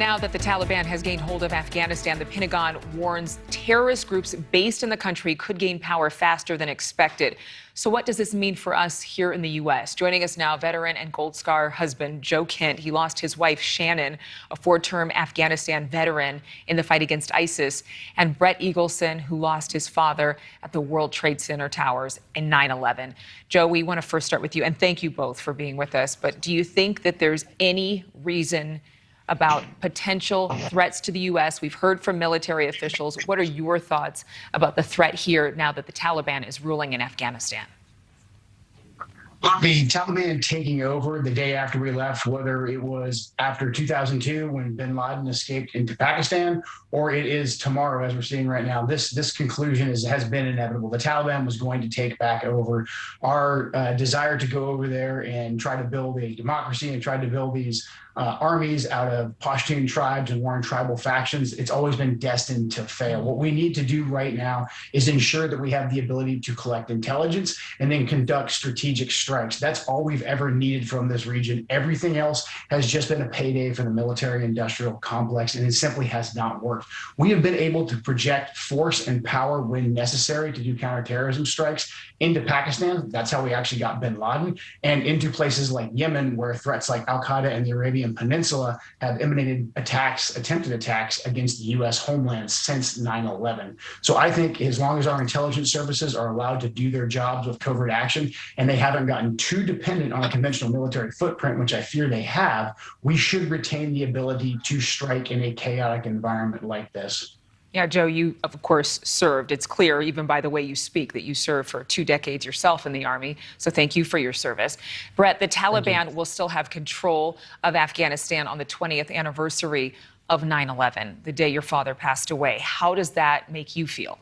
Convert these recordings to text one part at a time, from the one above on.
Now that the Taliban has gained hold of Afghanistan, the Pentagon warns terrorist groups based in the country could gain power faster than expected. So what does this mean for us here in the U.S.? Joining us now, veteran and Gold Star husband Joe Kent. He lost his wife, Shannon, a 4-term Afghanistan veteran in the fight against ISIS, and Brett Eagleson, who lost his father at the World Trade Center towers in 9/11. Joe, we want to first start with you, and thank you both for being with us. But do you think that there's any reason about potential threats to the U.S.? We've heard from military officials. What are your thoughts about the threat here now that the Taliban is ruling in Afghanistan? The Taliban taking over the day after we left, whether it was after 2002 when bin Laden escaped into Pakistan, or it is tomorrow as we're seeing right now, this conclusion has been inevitable. The Taliban was going to take back over. Our desire to go over there and try to build a democracy and try to build these armies out of Pashtun tribes and warring tribal factions, it's always been destined to fail. What we need to do right now is ensure that we have the ability to collect intelligence and then conduct strategic strikes. That's all we've ever needed from this region. Everything else has just been a payday for the military-industrial complex, and it simply has not worked. We have been able to project force and power when necessary to do counterterrorism strikes into Pakistan. That's how we actually got bin Laden, and into places like Yemen, where threats like Al-Qaeda and the Arabian Peninsula have emanated attacks, attempted attacks against the U.S. homeland since 9/11. So I think as long as our intelligence services are allowed to do their jobs with covert action and they haven't gotten too dependent on a conventional military footprint, which I fear they have, we should retain the ability to strike in a chaotic environment like this. Yeah, Joe, you, of course, served. It's clear, even by the way you speak, that you served for 2 decades yourself in the Army. So thank you for your service. Brett, the Taliban will still have control of Afghanistan on the 20th anniversary of 9/11, the day your father passed away. How does that make you feel?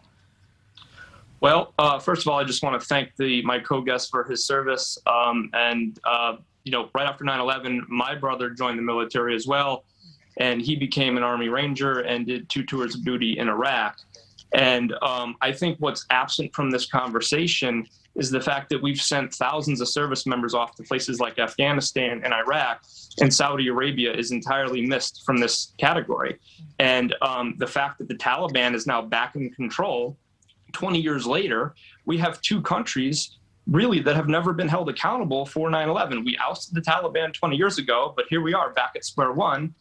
Well, first of all, I just want to thank my co-guest for his service. You know, right after 9/11, my brother joined the military as well. And he became an Army Ranger and did 2 tours of duty in Iraq. And I think what's absent from this conversation is the fact that we've sent thousands of service members off to places like Afghanistan and Iraq, and Saudi Arabia is entirely missed from this category. And the fact that the Taliban is now back in control, 20 years later, we have 2 countries really that have never been held accountable for 9/11. We ousted the Taliban 20 years ago, but here we are back at square one.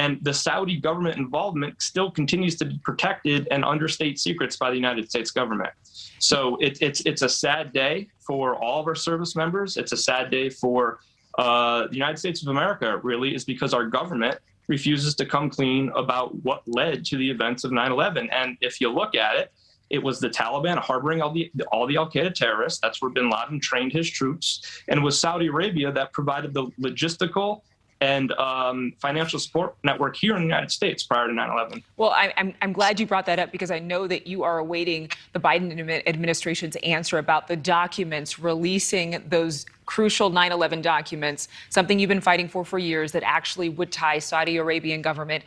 And the Saudi government involvement still continues to be protected and under state secrets by the United States government. So it's a sad day for all of our service members. It's a sad day for the United States of America, really, is because our government refuses to come clean about what led to the events of 9/11. And if you look at it, it was the Taliban harboring all the Al-Qaeda terrorists. That's where bin Laden trained his troops. And it was Saudi Arabia that provided the logistical and financial support network here in the United States prior to 9/11. Well, I'm glad you brought that up, because I know that you are awaiting the Biden administration's answer about the documents, releasing those crucial 9/11 documents, something you've been fighting for years, that actually would tie Saudi Arabian government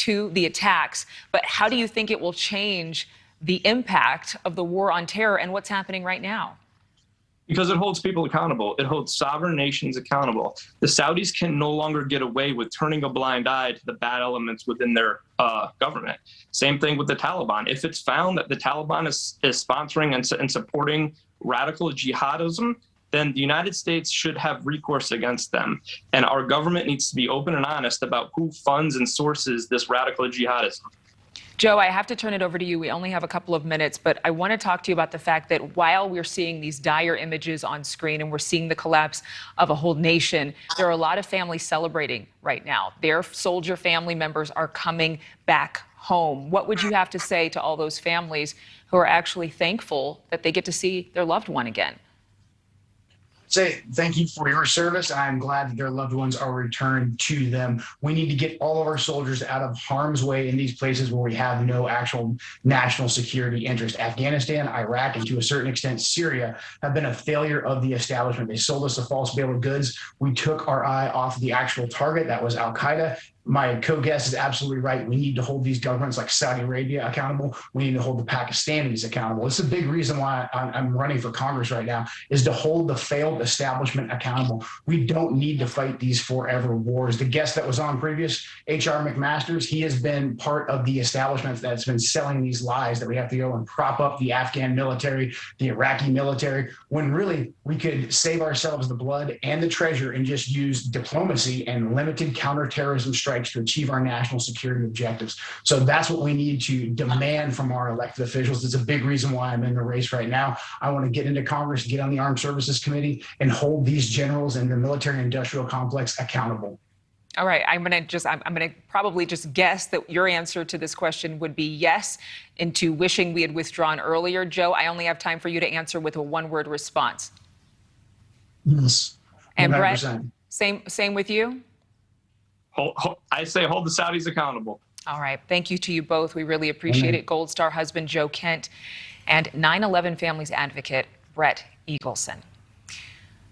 to the attacks. But how do you think it will change the impact of the war on terror and what's happening right now? Because it holds people accountable. It holds sovereign nations accountable. The Saudis can no longer get away with turning a blind eye to the bad elements within their government. Same thing with the Taliban. If it's found that the Taliban is sponsoring and supporting radical jihadism, then the United States should have recourse against them. And our government needs to be open and honest about who funds and sources this radical jihadism. Joe, I have to turn it over to you. We only have a couple of minutes, but I want to talk to you about the fact that while we're seeing these dire images on screen and we're seeing the collapse of a whole nation, there are a lot of families celebrating right now. Their soldier family members are coming back home. What would you have to say to all those families who are actually thankful that they get to see their loved one again? Say thank you for your service. I'm glad that their loved ones are returned to them. We need to get all of our soldiers out of harm's way in these places where we have no actual national security interest. Afghanistan, Iraq, and to a certain extent Syria have been a failure of the establishment. They sold us a false bill of goods. We took our eye off the actual target. That was Al-Qaeda. my co-guest is absolutely right. We need to hold these governments like Saudi Arabia accountable. We need to hold the Pakistanis accountable. It's a big reason why I'm running for Congress right now, is to hold the failed establishment accountable. We don't need to fight these forever wars. The guest that was on previous, H.R. McMaster's, he has been part of the establishment that's been selling these lies that we have to go and prop up the Afghan military, the Iraqi military, when really we could save ourselves the blood and the treasure and just use diplomacy and limited counterterrorism strikes to achieve our national security objectives. So that's what we need to demand from our elected officials. It's a big reason why I'm in the race right now. I want to get into Congress, get on the Armed Services Committee, and hold these generals and the military industrial complex accountable. All right, I'm going to probably just guess that your answer to this question would be yes, into wishing we had withdrawn earlier. Joe, I only have time for you to answer with a one-word response. Yes. 100%. And Brett, same with you? I say hold the Saudis accountable. All right. Thank you to you both. We really appreciate it. Gold Star husband Joe Kent and 9/11 families advocate Brett Eagleson.